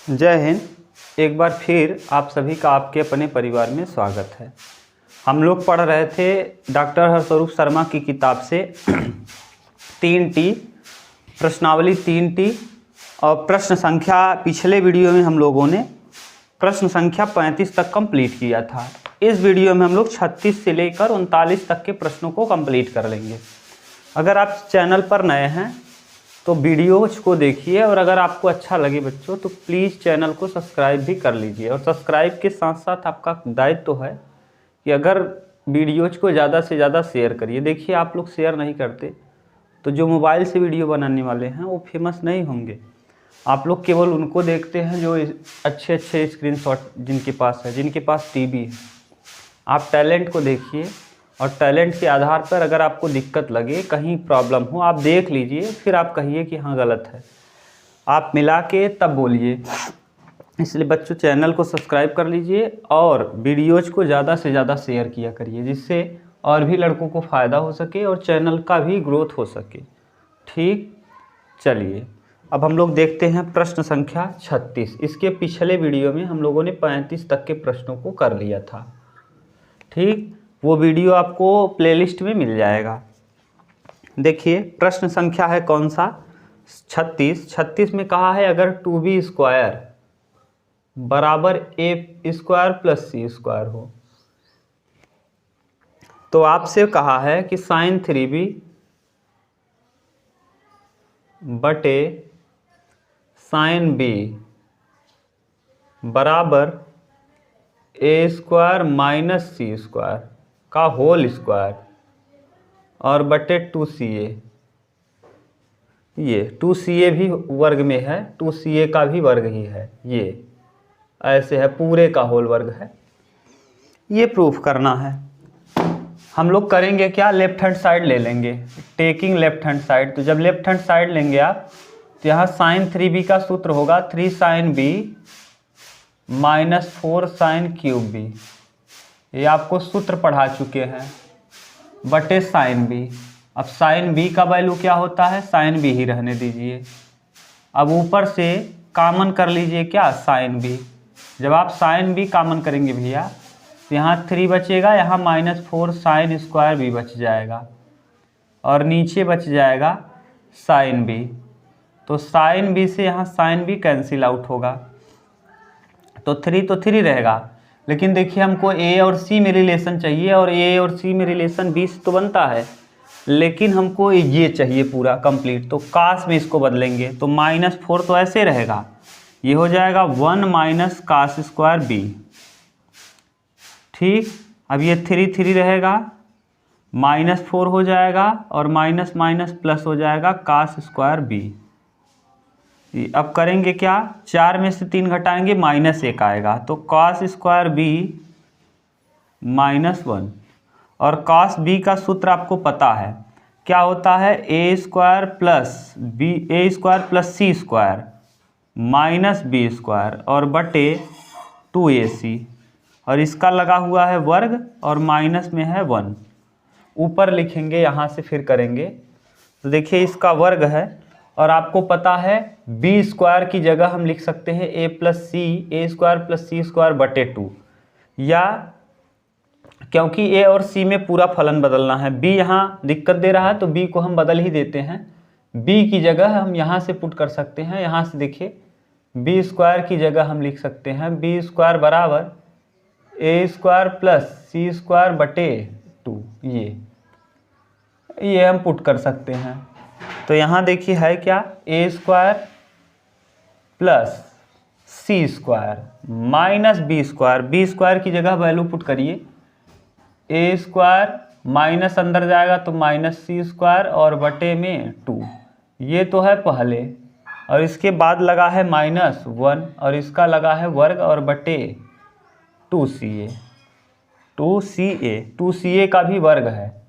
जय हिंद। एक बार फिर आप सभी का आपके अपने परिवार में स्वागत है। हम लोग पढ़ रहे थे डॉक्टर हरस्वरूप शर्मा की किताब से 3T प्रश्नावली 3T और प्रश्न संख्या पिछले वीडियो में हम लोगों ने प्रश्न संख्या 35 तक कंप्लीट किया था। इस वीडियो में हम लोग 36 से लेकर 39 तक के प्रश्नों को कंप्लीट कर लेंगे। अगर आप चैनल पर नए हैं तो वीडियोज को देखिए और अगर आपको अच्छा लगे बच्चों तो प्लीज़ चैनल को सब्सक्राइब भी कर लीजिए। और सब्सक्राइब के साथ साथ आपका दायित्व तो है कि अगर वीडियोज को ज़्यादा से ज़्यादा शेयर करिए। देखिए आप लोग शेयर नहीं करते तो जो मोबाइल से वीडियो बनाने वाले हैं वो फेमस नहीं होंगे। आप लोग केवल उनको देखते हैं जो अच्छे अच्छे स्क्रीनशॉट जिनके पास है, जिनके पास टीवी है। आप टैलेंट को देखिए और टैलेंट के आधार पर अगर आपको दिक्कत लगे, कहीं प्रॉब्लम हो, आप देख लीजिए, फिर आप कहिए कि हाँ गलत है, आप मिला के तब बोलिए। इसलिए बच्चों चैनल को सब्सक्राइब कर लीजिए और वीडियोज़ को ज़्यादा से ज़्यादा शेयर किया करिए, जिससे और भी लड़कों को फ़ायदा हो सके और चैनल का भी ग्रोथ हो सके। ठीक, चलिए अब हम लोग देखते हैं प्रश्न संख्या 36। इसके पिछले वीडियो में हम लोगों ने 35 तक के प्रश्नों को कर लिया था। ठीक, वो वीडियो आपको प्लेलिस्ट में मिल जाएगा। देखिए प्रश्न संख्या है कौन सा, 36 में कहा है अगर 2b² बराबर a² प्लस c² हो तो आपसे कहा है कि sin 3b बटे sin b बराबर a² माइनस c² का होल स्क्वायर और बटे 2ca। ये 2ca भी वर्ग में है, 2ca का भी वर्ग ही है, ये ऐसे है, पूरे का होल वर्ग है। ये प्रूफ करना है। हम लोग करेंगे क्या, लेफ्ट हैंड साइड ले लेंगे, टेकिंग लेफ्ट हैंड साइड। तो जब लेफ्ट हैंड साइड लेंगे आप तो यहाँ sin 3b का सूत्र होगा 3 sin b minus 4 sin cube b। ये आपको सूत्र पढ़ा चुके हैं, बटे sin b। अब sin b का वैल्यू क्या होता है, sin b ही रहने दीजिए। अब ऊपर से कॉमन कर लीजिए क्या, sin b। जब आप sin b कॉमन करेंगे भैया तो यहाँ 3 बचेगा, यहाँ माइनस 4 sin² b बच जाएगा और नीचे बच जाएगा sin b। तो sin b से यहाँ sin b कैंसिल आउट होगा तो 3 रहेगा। लेकिन देखिए हमको a और c में रिलेशन चाहिए और a और c में रिलेशन 20 तो बनता है, लेकिन हमको ये चाहिए पूरा कंप्लीट। तो काश में इसको बदलेंगे तो -4 तो ऐसे रहेगा, ये हो जाएगा 1 माइनस cos² b। ठीक, अब ये 3 रहेगा, -4 हो जाएगा और माइनस माइनस प्लस हो जाएगा cos² b। अब करेंगे क्या, 4 में से 3 घटाएंगे -1 आएगा तो cos² b -1। और cos b का सूत्र आपको पता है क्या होता है, a² plus c² minus b² और बटे 2ac। और इसका लगा हुआ है वर्ग और माइनस में है 1। ऊपर लिखेंगे, यहाँ से फिर करेंगे तो देखिए इसका वर्ग है और आपको पता है b² की जगह हम लिख सकते हैं a² प्लस c² बटे 2, या क्योंकि a और c में पूरा फलन बदलना है। b यहाँ दिक्कत दे रहा है तो b को हम बदल ही देते हैं। b की जगह हम यहाँ से पुट कर सकते हैं, यहाँ से देखिए b² की जगह हम लिख सकते हैं b² बराबर a² प्लस c² बटे 2। ये हम पुट कर सकते हैं। तो यहाँ देखिए है क्या, a² plus c² minus b² की जगह वैल्यू पुट करिए, a² माइनस अंदर जाएगा तो माइनस c² और बटे में 2। ये तो है पहले, और इसके बाद लगा है -1 और इसका लगा है वर्ग और बटे 2ca का भी वर्ग है।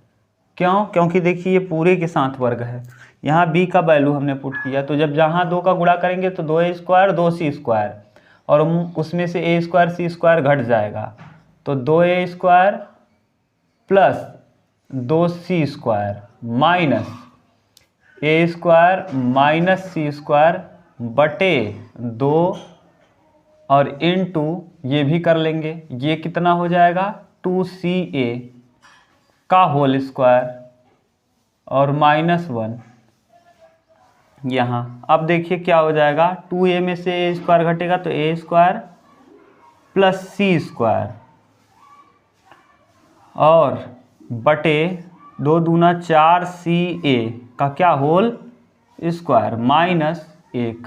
क्यों, क्योंकि देखिए ये पूरे के साथ वर्ग है। यहाँ b का वैल्यू हमने पुट किया तो जब जहाँ 2 का गुणा करेंगे तो 2a² 2c² और उसमें से a² c² घट जाएगा तो 2a² plus 2c² minus a² minus c² बटे 2 और इनटू ये भी कर लेंगे, ये कितना हो जाएगा 2CA का होल स्क्वायर और -1 यहाँ। अब देखिए क्या हो जाएगा, 2A में से A स्क्वायर घटेगा तो A square plus C square और बटे 2 दूना 4CA का क्या होल स्क्वायर -1।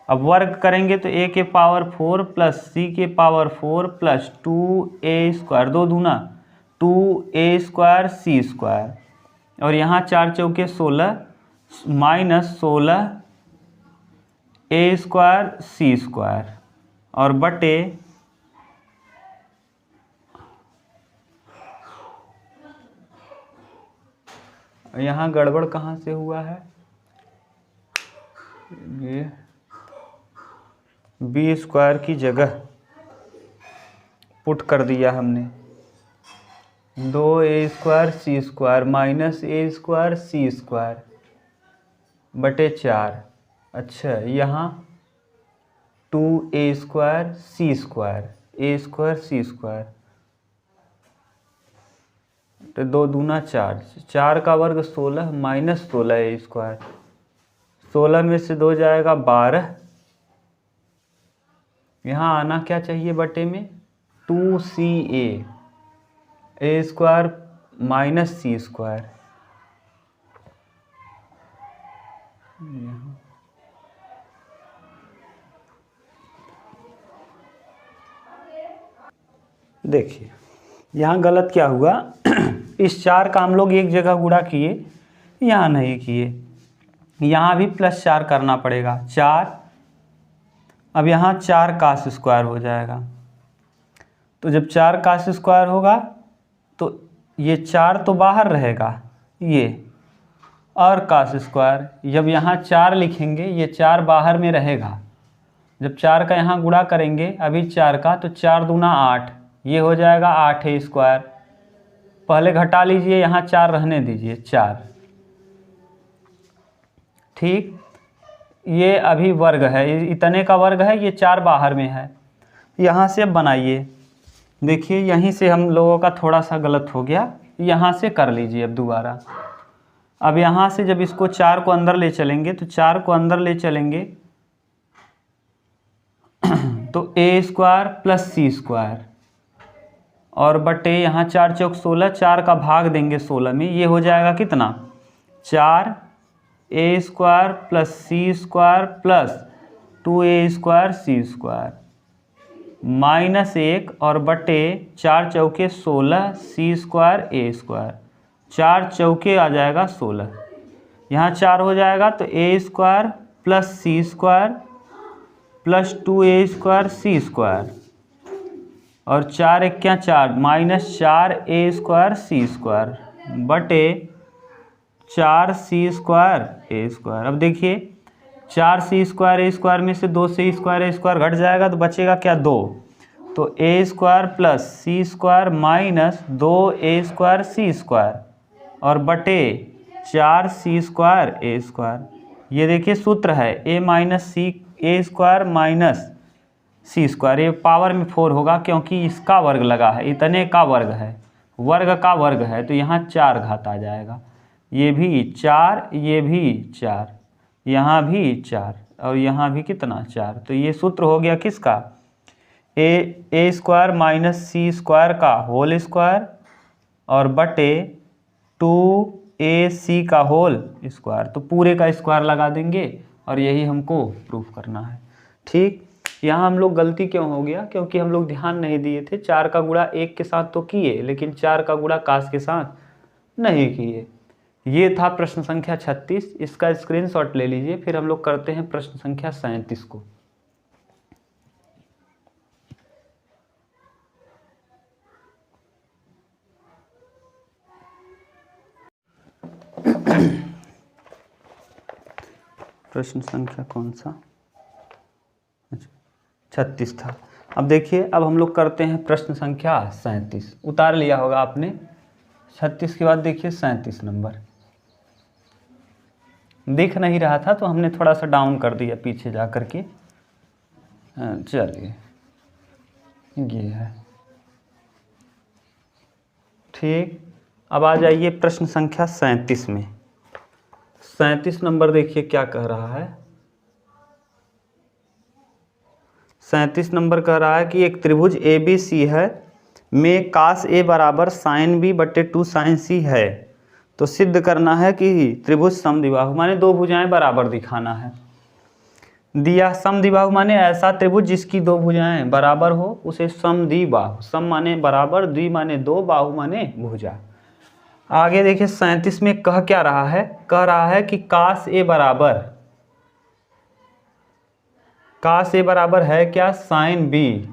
अब वर्ग करेंगे तो A के पावर 4 प्लस C के पावर 4 प्लस 2A स्क्वायर, 2 दूना 2A स्क्वायर C स्क्वायर और यहाँ 4 चौके 16 -16 A स्क्वायर C स्क्वायर और बटे यहाँ गड़बड़ कहाँ से हुआ है, ये B स्क्वायर की जगह पुट कर दिया हमने, 2A square C square -A square C square बटे 4। अच्छा यहाँ 2A square C square, A square C square तो 2 दूना 4, 4 का वर्ग 16 -16 A स्क्वायर, 16 में से 2 जाएगा 12। यहाँ आना क्या चाहिए बटे में 2CA A square -C square. देखिए यहाँ गलत क्या हुआ, इस 4 का हम लोग एक जगह गुणा किए, यहाँ नहीं किए, यहाँ भी +4 करना पड़ेगा 4। अब यहाँ 4 कास स्क्वायर हो जाएगा, तो जब 4 कास स्क्वायर होगा तो ये 4 तो बाहर रहेगा ये, और कास स्क्वायर जब यहाँ 4 लिखेंगे ये 4 बाहर में रहेगा, जब 4 का यहाँ गुणा करेंगे अभी 4 का तो 4 दूना 8, ये हो जाएगा 8A स्क्वायर। पहले घटा लीजिए, यहाँ 4 रहने दीजिए 4, ठीक। ये अभी वर्ग है, इतने का वर्ग है, ये 4 बाहर में है। यहाँ से अब बनाइए, देखिए यहीं से हम लोगों का थोड़ा सा गलत हो गया, यहाँ से कर लीजिए अब दोबारा। अब यहाँ से जब इसको 4 को अंदर ले चलेंगे तो 4 को अंदर ले चलेंगे तो A square plus C square और बटे यहाँ 4 चौक 16, 4 का भाग देंगे 16 में, ये हो जाएगा कितना 4A square plus C square plus 2A square C square -1 और बटे 4 चौके 16 C स्क्वायर A स्क्वायर, 4 चौके आ जाएगा 16, यहाँ 4 हो जाएगा तो A square plus C square plus 2A square C square और 4 एक क्या 4 -4A स्क्वायर C स्क्वायर बटे 4C स्क्वायर A स्क्वायर। अब देखिए 4C स्क्वायर A स्क्वायर में से 2C स्क्वायर A स्क्वायर घट जाएगा तो बचेगा क्या 2, तो A square plus C square minus 2A square C square और बटे 4C स्क्वायर A स्क्वायर। ये देखिए सूत्र है A minus C A square minus C square, ये पावर में 4 होगा क्योंकि इसका वर्ग लगा है, इतने का वर्ग है, वर्ग का वर्ग है तो यहाँ 4 घात आ जाएगा, ये भी 4, ये भी 4, यहाँ भी 4 और यहाँ भी कितना 4। तो ये सूत्र हो गया किसका A square minus C square का होल स्क्वायर और बटे 2AC का होल स्क्वायर, तो पूरे का स्क्वायर लगा देंगे और यही हमको प्रूफ करना है, ठीक। यहाँ हम लोग गलती क्यों हो गया, क्योंकि हम लोग ध्यान नहीं दिए थे, 4 का गुणा 1 के साथ तो किए लेकिन 4 का गुणा कास के साथ नहीं किए। ये था प्रश्न संख्या 36, इसका स्क्रीनशॉट ले लीजिए। फिर हम लोग करते हैं प्रश्न संख्या 37 को। प्रश्न संख्या कौन सा, 36 था। अब देखिए, अब हम लोग करते हैं प्रश्न संख्या 37। उतार लिया होगा आपने, 36 के बाद देखिए 37 नंबर दिख नहीं रहा था तो हमने थोड़ा सा डाउन कर दिया पीछे जा कर के। चलिए ये है। ठीक, अब आ जाइए प्रश्न संख्या 37 में। 37 नंबर देखिए क्या कह रहा है। 37 नंबर कह रहा है कि एक त्रिभुज ए बी सी है में कास ए बराबर साइन बी बटे 2 साइन सी है, तो सिद्ध करना है कि त्रिभुज समद्विबाहु, माने दो भुजाएं बराबर दिखाना है। दिया समद्विबाहु माने ऐसा त्रिभुज जिसकी दो भुजाएं बराबर हो उसे समद्विबाहु, सम माने बराबर, द्वि माने दो, बाहु माने भुजा। आगे देखिए 37 में कह क्या रहा है, कह रहा है कि कास ए बराबर है क्या, साइन बी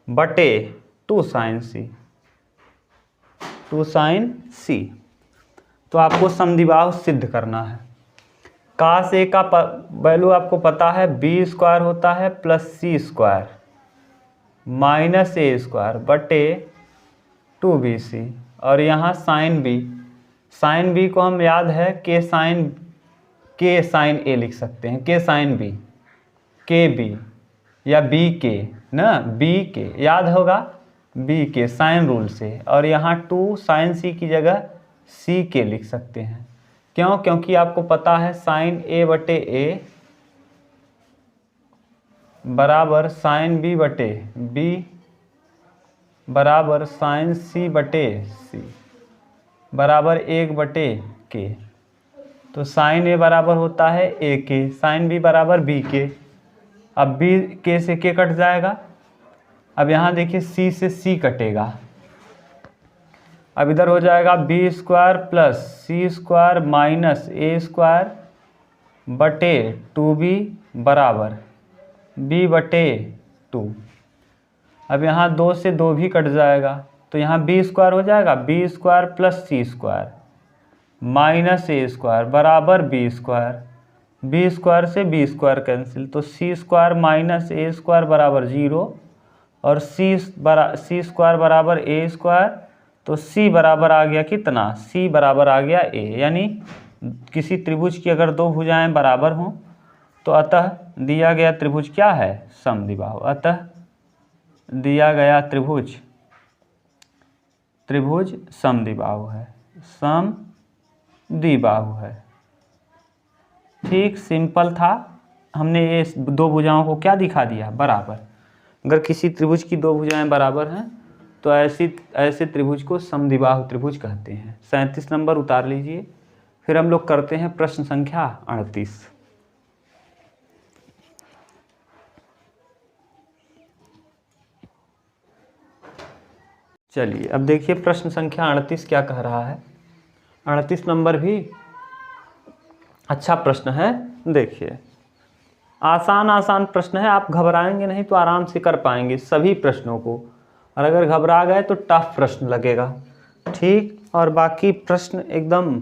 बटे 2 साइन सी। तो आपको समद्विबाहु सिद्ध करना है। कास ए का वैल्यू आपको पता है बी स्क्वायर होता है प्लस सी स्क्वायर माइनस ए स्क्वायर बटे 2bc, और यहाँ साइन बी को हम याद है के साइन ए लिख सकते हैं, के साइन बी, के बी या बी के ना, बी के याद होगा, बी के साइन रूल से, और यहाँ 2 साइन सी की जगह सी के लिख सकते हैं। क्यों? क्योंकि आपको पता है साइन ए बटे ए बराबर साइन बी बटे बी बराबर साइन सी बटे सी बराबर 1 बटे के। तो साइन ए बराबर होता है ए के, साइन बी बराबर बी के। अब बी के से के कट जाएगा। अब यहाँ देखिए सी से सी कटेगा। अब इधर हो जाएगा B square plus C square minus ए स्क्वायर बटे 2b बराबर b बटे 2। अब यहाँ 2 से 2 भी कट जाएगा, तो यहाँ बी स्क्वायर हो जाएगा B square plus C square minus ए स्क्वायर बराबर बी स्क्वायर। बी स्क्वायर से बी स्क्वायर कैंसिल, तो सी स्क्वायर माइनस ए स्क्वायर बराबर 0, और सी स्क्वायर बराबर ए स्क्वायर। तो सी बराबर आ गया कितना, सी बराबर आ गया ए। यानी किसी त्रिभुज की अगर दो भुजाएं बराबर हों तो अतः दिया गया त्रिभुज क्या है, समद्विबाहु। अतः दिया गया त्रिभुज समद्विबाहु है, समद्विबाहु है। ठीक, सिंपल था। हमने ये दो भुजाओं को क्या दिखा दिया, बराबर। अगर किसी त्रिभुज की दो भुजाएं बराबर हैं तो ऐसे त्रिभुज को समद्विबाहु त्रिभुज कहते हैं। 37 नंबर उतार लीजिए। फिर हम लोग करते हैं प्रश्न संख्या 38। चलिए अब देखिए प्रश्न संख्या 38 क्या कह रहा है। 38 नंबर भी अच्छा प्रश्न है। देखिए आसान प्रश्न है, आप घबराएंगे नहीं तो आराम से कर पाएंगे सभी प्रश्नों को, और अगर घबरा गए तो टफ प्रश्न लगेगा। ठीक, और बाकी प्रश्न एकदम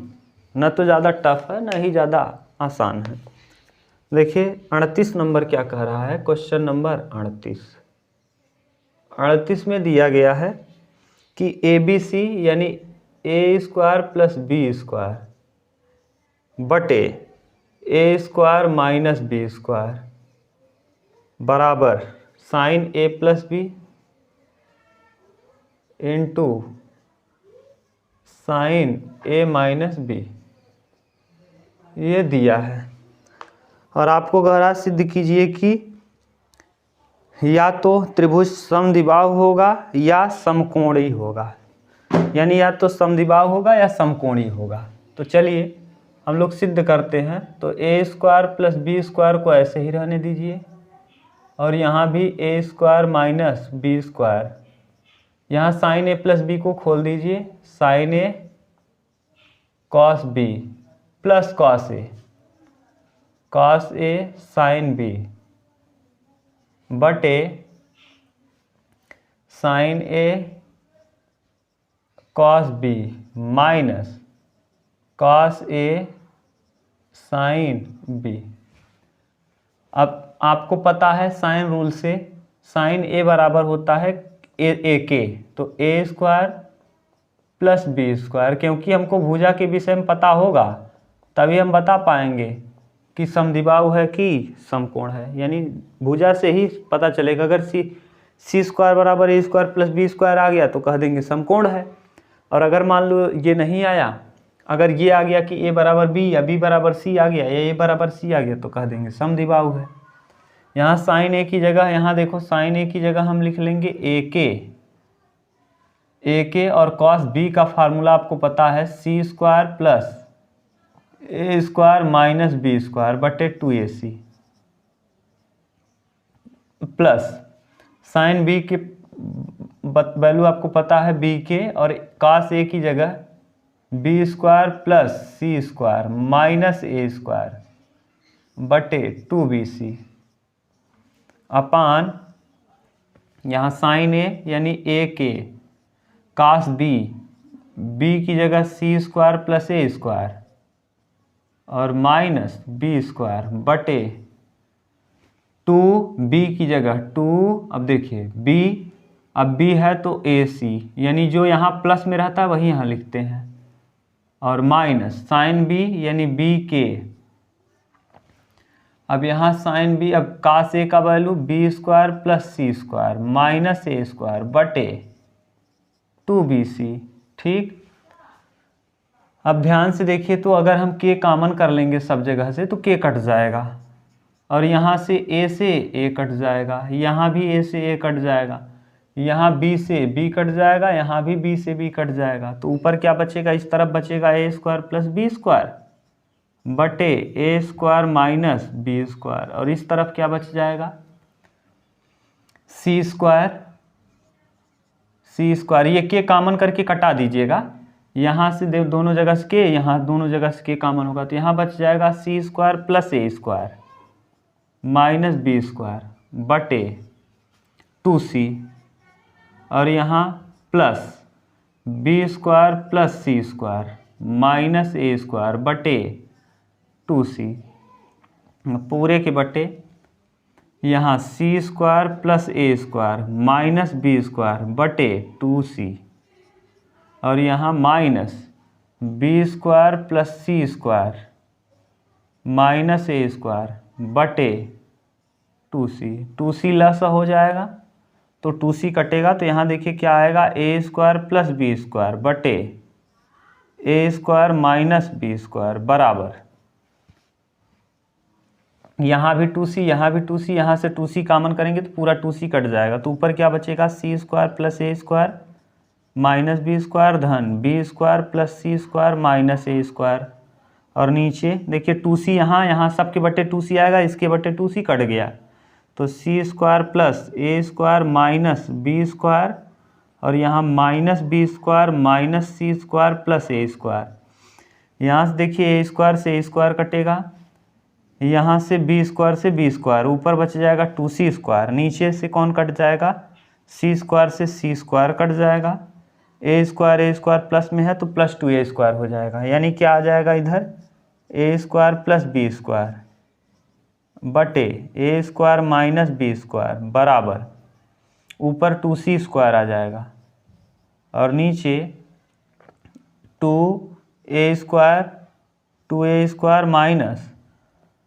न तो ज़्यादा टफ है न ही ज़्यादा आसान है। देखिए 38 नंबर क्या कह रहा है, क्वेश्चन नंबर 38 में दिया गया है कि ABC यानी ए स्क्वायर प्लस बी स्क्वायर बटे A square minus B square बराबर साइन ए प्लस बी इंटू साइन ए माइनस बी, ये दिया है। और आपको कह रहा सिद्ध कीजिए कि या तो त्रिभुज समद्विबाहु होगा या समकोणीय होगा, यानी या तो समद्विबाहु होगा या समकोणीय होगा। तो चलिए हम लोग सिद्ध करते हैं। तो A square plus B square को ऐसे ही रहने दीजिए, और यहाँ भी ए स्क्वायर माइनस बी स्क्वायर, यहाँ साइन ए प्लस बी को खोल दीजिए, sign A cos B plus cos A sine B बटे sign A cos B minus cos A sine B. अब आपको पता है साइन रूल से साइन ए बराबर होता है ए के, तो A square plus B square. क्योंकि हमको भुजा के विषय में पता होगा तभी हम बता पाएंगे कि समद्विबाहु है कि समकोण है, यानी भुजा से ही पता चलेगा। अगर सी स्क्वायर बराबर ए स्क्वायर प्लस बी स्क्वायर आ गया तो कह देंगे समकोण है। और अगर मान लो ये नहीं आया, अगर ये आ गया कि ए बराबर बी या बी बराबर सी आ गया या ए बराबर सी आ गया तो कह देंगे समद्विबाहु है। यहाँ साइन ए की जगह, यहाँ देखो साइन ए की जगह हम लिख लेंगे ए के और कॉस बी का फार्मूला आपको पता है सी स्क्वायर प्लस ए स्क्वायर माइनस बी स्क्वायर बटे 2ac प्लस साइन बी के वैल्यू आपको पता है बी के, और कॉस ए की जगह B square plus C square minus ए स्क्वायर बटे 2bc अपान यहाँ साइन ए यानी ए के कॉस बी, बी की जगह सी स्क्वायर प्लस ए स्क्वायर और माइनस बी स्क्वायर बटे 2b की जगह 2, अब देखिए b, अब b है तो ac, यानी जो यहाँ प्लस में रहता है वही यहाँ लिखते हैं, और माइनस साइन b यानी b के, अब यहाँ साइन b, अब cos a का value B square plus C square minus ए स्क्वायर बटे 2bc। ठीक, अब ध्यान से देखिए तो अगर हम k कॉमन कर लेंगे सब जगह से तो k कट जाएगा, और यहाँ से a से a कट जाएगा, यहाँ भी a से a कट जाएगा, यहाँ b से b कट जाएगा, यहाँ भी b से b कट जाएगा, तो ऊपर क्या बचेगा, इस तरफ बचेगा a square plus B square बटे A square minus B square, और इस तरफ क्या बच जाएगा सी स्क्वायर, ये k कॉमन करके कटा दीजिएगा, यहाँ से दोनों जगह से k, यहाँ दोनों जगह से k कॉमन होगा तो यहाँ बच जाएगा सी स्क्वायर प्लस ए स्क्वायर माइनस बी स्क्वायर बटे 2c, और यहाँ plus B square plus C square minus ए स्क्वायर बटे 2c, पूरे के बटे यहाँ सी स्क्वायर प्लस ए स्क्वायर माइनस बी स्क्वायर बटे 2c, और यहाँ minus B square plus C square minus ए स्क्वायर बटे 2c लस हो जाएगा तो 2c कटेगा, तो यहाँ देखिए क्या आएगा ए स्क्वायर प्लस बी स्क्वायर बटे A square minus B square बराबर, यहाँ भी 2c, यहाँ भी 2c, यहाँ से 2c कॉमन करेंगे तो पूरा 2c कट जाएगा, तो ऊपर क्या बचेगा सी स्क्वायर प्लस ए स्क्वायर माइनस बी स्क्वायर धन B square plus C square minus ए स्क्वायर, और नीचे देखिए 2c, यहाँ सबके बटे 2c आएगा, इसके बटे 2c कट गया, तो सी स्क्वायर प्लस ए स्क्वायर माइनस बी स्क्वायर, और यहाँ माइनस बी स्क्वायर माइनस सी स्क्वायर प्लस ए स्क्वायर, यहाँ से देखिए ए स्क्वायर से ए स्क्वायर कटेगा, यहाँ से बी स्क्वायर से बी स्क्वायर, ऊपर बच जाएगा 2c स्क्वायर, नीचे से कौन कट जाएगा सी स्क्वायर से सी स्क्वायर कट जाएगा, ए स्क्वायर प्लस में है तो प्लस 2a स्क्वायर हो जाएगा, यानी क्या आ जाएगा इधर A square plus B square बटे A square minus B square बराबर, ऊपर 2c स्क्वायर आ जाएगा और नीचे 2a square minus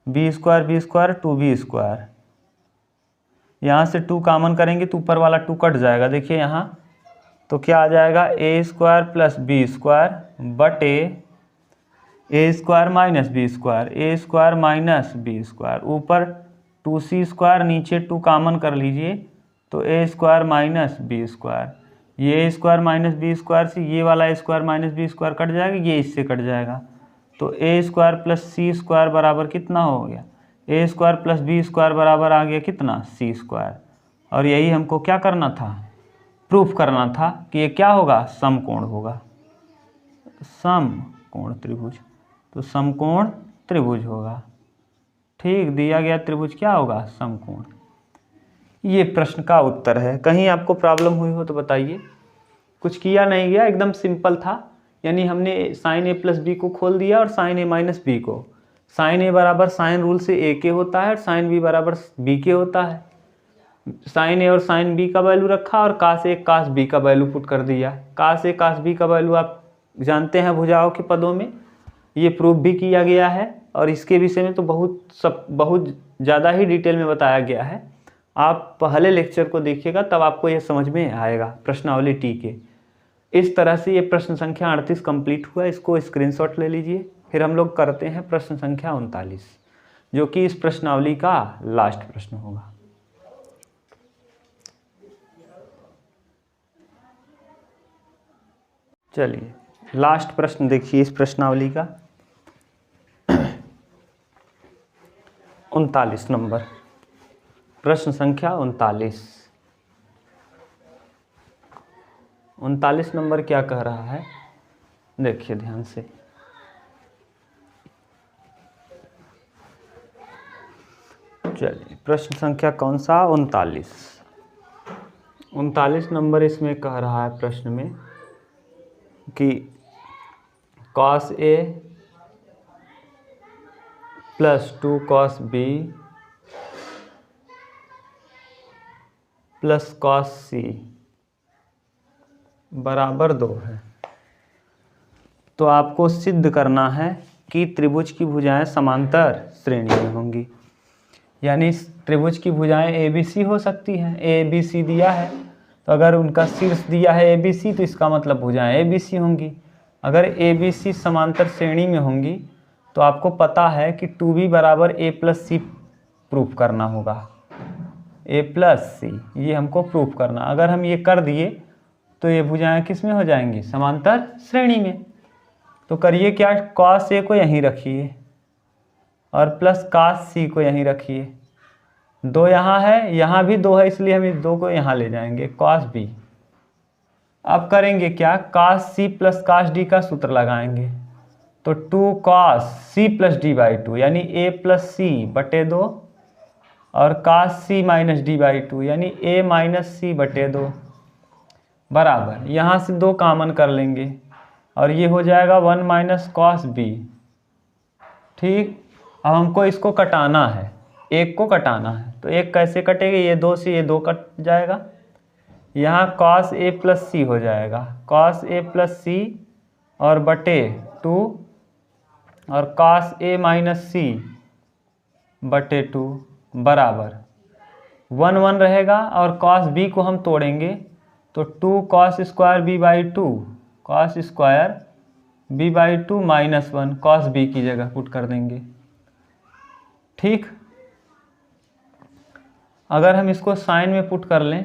B square 2b square, यहाँ से 2 कॉमन करेंगे तो ऊपर वाला 2 कट जाएगा, देखिए यहाँ तो क्या आ जाएगा A square plus B square बटे A square minus B square, A square minus B square, ऊपर 2c स्क्वायर नीचे 2 कॉमन कर लीजिए तो A square minus B square, ये A square minus B square से ये वाला A square minus B square cut जाएगा, ये इससे कट जाएगा, तो A square plus C square बराबर कितना हो गया A square plus B square बराबर आ गया कितना सी स्क्वायर, और यही हमको क्या करना था प्रूफ करना था कि ये क्या होगा समकोण होगा, समकोण त्रिभुज, तो समकोण त्रिभुज होगा। ठीक, दिया गया त्रिभुज क्या होगा समकोण। ये प्रश्न का उत्तर है। कहीं आपको प्रॉब्लम हुई हो तो बताइए। कुछ किया नहीं गया, एकदम सिंपल था, यानी हमने साइन ए प्लस बी को खोल दिया और साइन ए माइनस बी को, साइन ए बराबर साइन रूल से ए के होता है और साइन बी बराबर बी के होता है, साइन ए और साइन बी का वैल्यू रखा और कास ए कास बी का वैल्यू पुट कर दिया। कास ए कास बी का वैल्यू आप जानते हैं भुजाओं के पदों में, ये प्रूफ भी किया गया है और इसके विषय में तो बहुत ज़्यादा ही डिटेल में बताया गया है, आप पहले लेक्चर को देखिएगा तब आपको यह समझ में आएगा प्रश्नावली टी के। इस तरह से ये प्रश्न संख्या 38 कंप्लीट हुआ। इसको स्क्रीनशॉट ले लीजिए। फिर हम लोग करते हैं प्रश्न संख्या 39, जो कि इस प्रश्नावली का लास्ट प्रश्न होगा। चलिए लास्ट प्रश्न देखिए इस प्रश्नावली का 39 नंबर प्रश्न संख्या 39 नंबर क्या कह रहा है, देखिए ध्यान से। चलिए प्रश्न संख्या कौन सा, 39 नंबर इसमें कह रहा है प्रश्न में कि cos A plus 2 cos B plus cos C बराबर 2 है। तो आपको सिद्ध करना है कि त्रिभुज की भुजाएं समांतर श्रेणी में होंगी। यानी त्रिभुज की भुजाएं ABC हो सकती हैं। ABC दिया है तो अगर उनका शीर्ष दिया है ABC तो इसका मतलब भुजाएं ABC होंगी। अगर ABC समांतर श्रेणी में होंगी तो आपको पता है कि 2B बराबर A प्लस C प्रूफ करना होगा। A प्लस C ये हमको प्रूफ करना। अगर हम ये कर दिए तो ये भुजाएं किस में हो जाएंगी, समांतर श्रेणी में। तो करिए क्या, cos A को यहीं रखिए और प्लस cos C को यहीं रखिए। 2 यहाँ है, यहाँ भी 2 है, इसलिए हम इस 2 को यहाँ ले जाएंगे cos B। अब करेंगे क्या, cos C plus cos D का सूत्र लगाएंगे। तो 2 cos C plus D by 2 यानी A प्लस C बटे 2 और cos C minus D by 2 यानी A माइनस C बटे 2 बराबर, यहाँ से 2 कॉमन कर लेंगे और ये हो जाएगा 1 माइनस cos B। ठीक, अब हमको इसको कटाना है, एक को कटाना है। तो एक कैसे कटेगा, ये 2 से ये 2 कट जाएगा। यहाँ cos A प्लस C हो जाएगा, cos A प्लस C और बटे 2 और cos A माइनस C बटे 2 बराबर 1 1 रहेगा और cos B को हम तोड़ेंगे तो 2 cos square B by 2 cos square B by 2 minus 1 cos B की जगह पुट कर देंगे। ठीक, अगर हम इसको साइन में पुट कर लें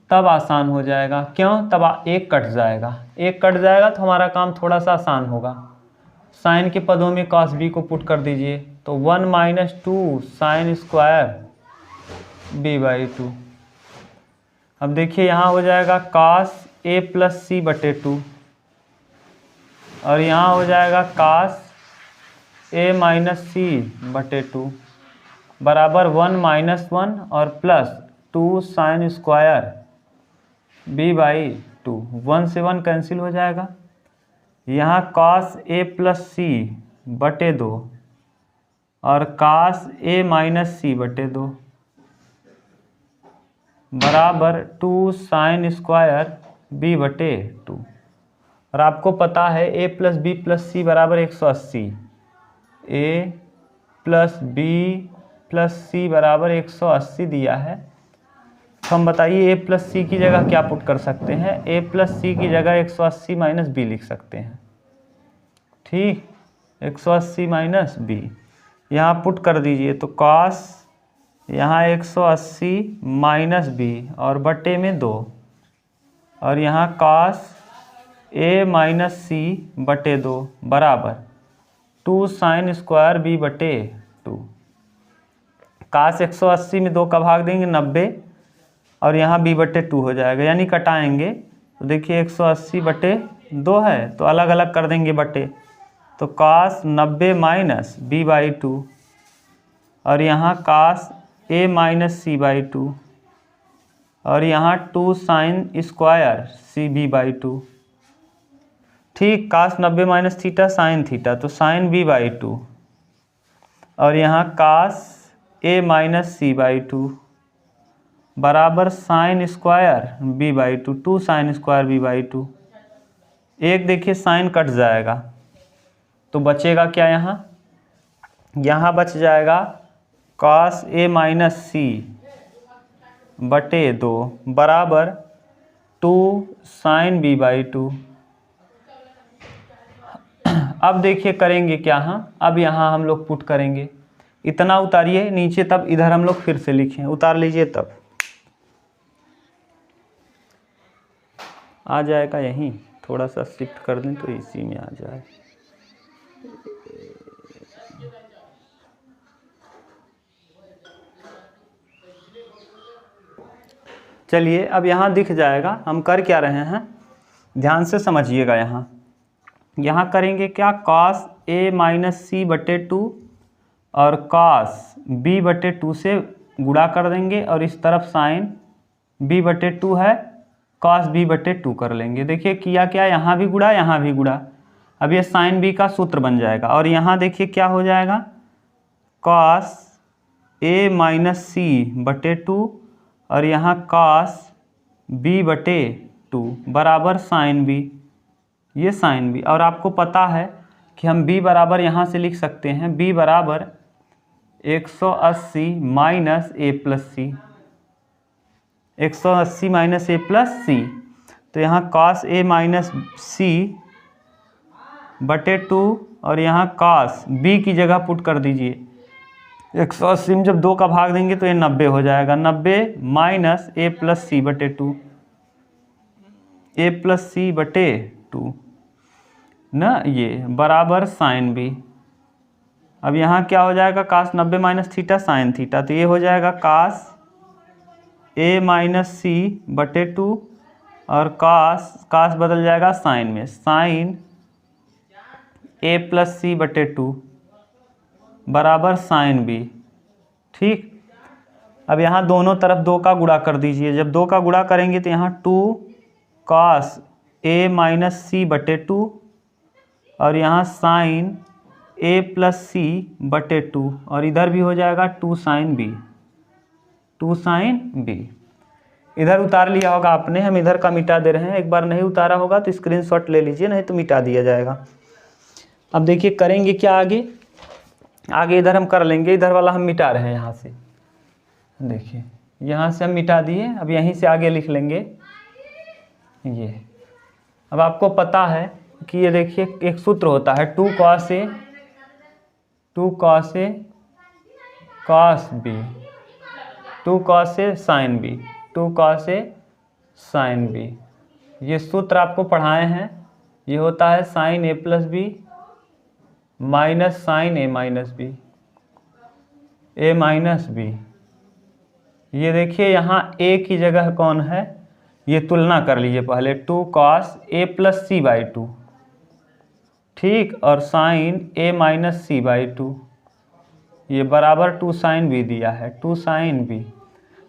तब आसान हो जाएगा। क्यों, तब एक कट जाएगा, एक कट जाएगा तो हमारा काम थोड़ा सा आसान होगा। साइन के पदों में cos B को पुट कर दीजिए तो 1 minus 2 sine square B by 2। अब देखिए यहाँ हो जाएगा cos A प्लस C बटे 2 और यहाँ हो जाएगा cos A माइनस C बटे 2 बराबर 1 माइनस 1 और plus 2 sine square B by 2। 1 से 1 कैंसिल हो जाएगा। यहाँ cos A प्लस C बटे 2 और cos A माइनस C बटे 2 बराबर 2 साइन स्क्वायर B बटे 2। और आपको पता है A plus B plus C बराबर 180, A plus B plus C बराबर 180 दिया है। तो हम बताइए A प्लस C की जगह क्या पुट कर सकते हैं। A प्लस C की जगह 180 माइनस B लिख सकते हैं। ठीक, 180 माइनस B यहाँ पुट कर दीजिए तो cos यहाँ 180 माइनस B और बटे में 2 और यहाँ cos A माइनस C बटे 2 बराबर 2 साइन स्क्वायर B बटे 2। cos 180 में 2 का भाग देंगे 90 और यहाँ B बटे 2 हो जाएगा। यानी कटाएंगे तो देखिए 180 बटे 2 है तो अलग अलग कर देंगे बटे, तो cos 90 माइनस B बाई 2 और यहाँ cos A minus C by 2 और यहाँ 2 sine square C B by 2। ठीक, cos 90 minus theta sine theta तो साइन B बाई 2 और यहाँ cos A minus C by 2 बराबर sine square B by 2, 2 sine square B by 2। एक देखिए sign cut जाएगा तो बचेगा क्या, यहाँ बच जाएगा cos a माइनस सी बटे 2 बराबर 2 sin b बाई 2। अब देखिए करेंगे क्या, अब यहाँ हम लोग पुट करेंगे, इतना उतारिए नीचे, तब इधर हम लोग फिर से लिखें, उतार लीजिए तब आ जाएगा। यहीं थोड़ा सा शिफ्ट कर दें तो इसी में आ जाए। चलिए अब यहाँ दिख जाएगा हम कर क्या रहे हैं, ध्यान से समझिएगा। यहाँ करेंगे क्या, cos a माइनस सी बटे 2 और cos b बटे 2 से गुणा कर देंगे, और इस तरफ sin b बटे 2 है, cos b बटे 2 कर लेंगे। देखिए किया क्या, यहाँ भी गुणा यहाँ भी गुणा, अब ये sin b का सूत्र बन जाएगा। और यहाँ देखिए क्या हो जाएगा, cos a माइनस सी बटे 2 और यहाँ cos b बटे 2 बराबर sin b, ये sin b। और आपको पता है कि हम b बराबर यहाँ से लिख सकते हैं, b बराबर 180 minus a plus C, 180 minus a plus C. तो यहाँ cos a माइनस सी बटे 2 और यहाँ cos b की जगह पुट कर दीजिए। 180 में जब 2 का भाग देंगे तो ये 90 हो जाएगा, 90 माइनस a प्लस सी बटे 2, a प्लस सी बटे 2 ना, ये बराबर साइन b। अब यहाँ क्या हो जाएगा, cos 90 minus theta sine theta, तो ये हो जाएगा cos a माइनस सी बटे 2 और cos बदल जाएगा साइन में, साइन a प्लस सी बटे 2 बराबर साइन b। ठीक, अब यहाँ दोनों तरफ 2 का गुणा कर दीजिए, जब 2 का गुणा करेंगे तो यहाँ 2 cos a माइनस सी बटे 2 और यहाँ साइन a प्लस सी बटे 2, और इधर भी हो जाएगा 2 साइन b, 2 साइन b। इधर उतार लिया होगा आपने, हम इधर का मिटा दे रहे हैं, एक बार नहीं उतारा होगा तो स्क्रीनशॉट ले लीजिए, नहीं तो मिटा दिया जाएगा। अब देखिए करेंगे क्या, आगे इधर हम कर लेंगे, इधर वाला हम मिटा रहे हैं यहाँ से, देखिए यहाँ से हम मिटा दिए, अब यहीं से आगे लिख लेंगे ये। अब आपको पता है कि ये देखिए एक सूत्र होता है 2 cos a cos b, 2 cos a sin b, 2 cos a sin b। ये सूत्र आपको पढ़ाए हैं, ये होता है sin a plus b minus sine a minus b, a minus b। ये देखिए यहाँ a की जगह कौन है, ये तुलना कर लीजिए पहले, 2 cos a plus C by 2, ठीक, और sine a minus C by 2, ये बराबर 2 साइन b दिया है, 2 साइन b।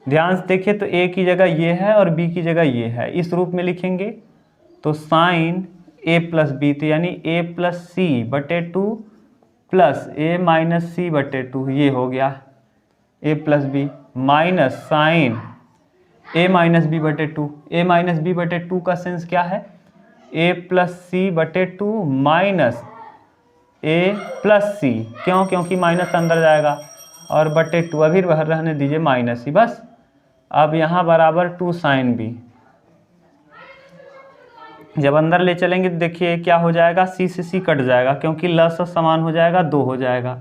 ध्यान से देखिए तो a की जगह ये है और b की जगह ये है, इस रूप में लिखेंगे तो साइन a प्लस b, तो यानी a प्लस सी बटे 2 प्लस a माइनस सी बटे 2, ये हो गया a plus b minus sine a minus b बटे 2। a माइनस b बटे 2 का सेंस क्या है, a प्लस सी बटे 2 माइनस a प्लस सी, क्यों, क्योंकि माइनस अंदर जाएगा, और बटे 2 अभी रहने दीजिए माइनस ही बस। अब यहाँ बराबर 2 साइन b, जब अंदर ले चलेंगे तो देखिए क्या हो जाएगा, सी से सी कट जाएगा, क्योंकि लस समान हो जाएगा, 2 हो जाएगा,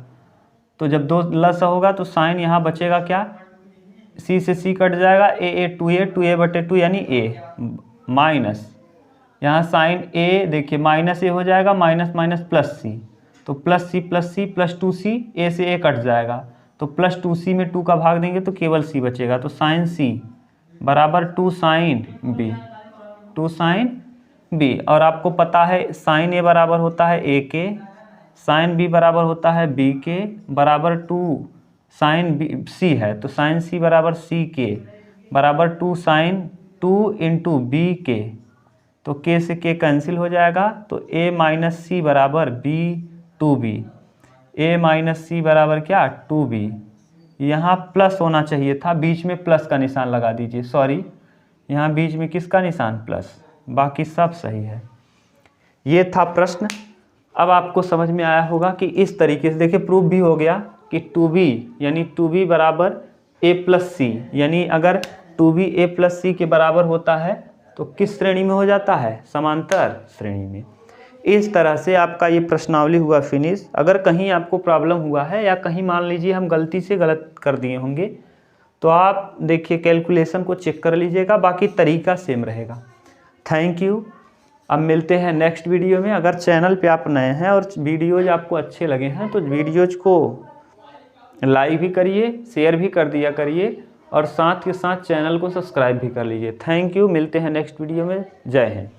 तो जब 2 लस होगा तो साइन यहाँ बचेगा क्या, सी से सी कट जाएगा, a 2a बटे 2 यानी a माइनस, यहाँ साइन a देखिए माइनस a हो जाएगा, माइनस माइनस प्लस सी, तो plus C plus 2c, a से a कट जाएगा, तो प्लस 2c में 2 का भाग देंगे तो केवल c बचेगा, तो साइन c बराबर 2 साइन b, 2 साइन b। और आपको पता है साइन a बराबर होता है a के, साइन b बराबर होता है b के, बराबर 2 साइन c है, तो साइन c बराबर c के बराबर 2 साइन 2 इंटू b के, तो k से k कैंसिल हो जाएगा, तो a माइनस सी बराबर b 2b, a माइनस सी बराबर क्या 2b। यहाँ प्लस होना चाहिए था, बीच में प्लस का निशान लगा दीजिए, सॉरी यहाँ बीच में किसका निशान, प्लस, बाकी सब सही है। ये था प्रश्न। अब आपको समझ में आया होगा कि इस तरीके से देखिए प्रूफ भी हो गया कि 2b यानी 2b बराबर a प्लस सी, यानी अगर 2b a प्लस सी के बराबर होता है तो किस श्रेणी में हो जाता है? समांतर श्रेणी में। इस तरह से आपका ये प्रश्नावली हुआ फिनिश। अगर कहीं आपको प्रॉब्लम हुआ है या कहीं मान लीजिए हम गलती से गलत कर दिए होंगे तो आप देखिए कैलकुलेशन को चेक कर लीजिएगा, बाकी तरीका सेम रहेगा। Thank you. अब मिलते हैं नेक्स्ट वीडियो में। अगर चैनल पे आप नए हैं और वीडियोज आपको अच्छे लगे हैं तो वीडियोज को लाइक भी करिए, शेयर भी कर दिया करिए और साथ के साथ चैनल को सब्सक्राइब भी कर लीजिए। Thank you. मिलते हैं नेक्स्ट वीडियो में। जय हिंद।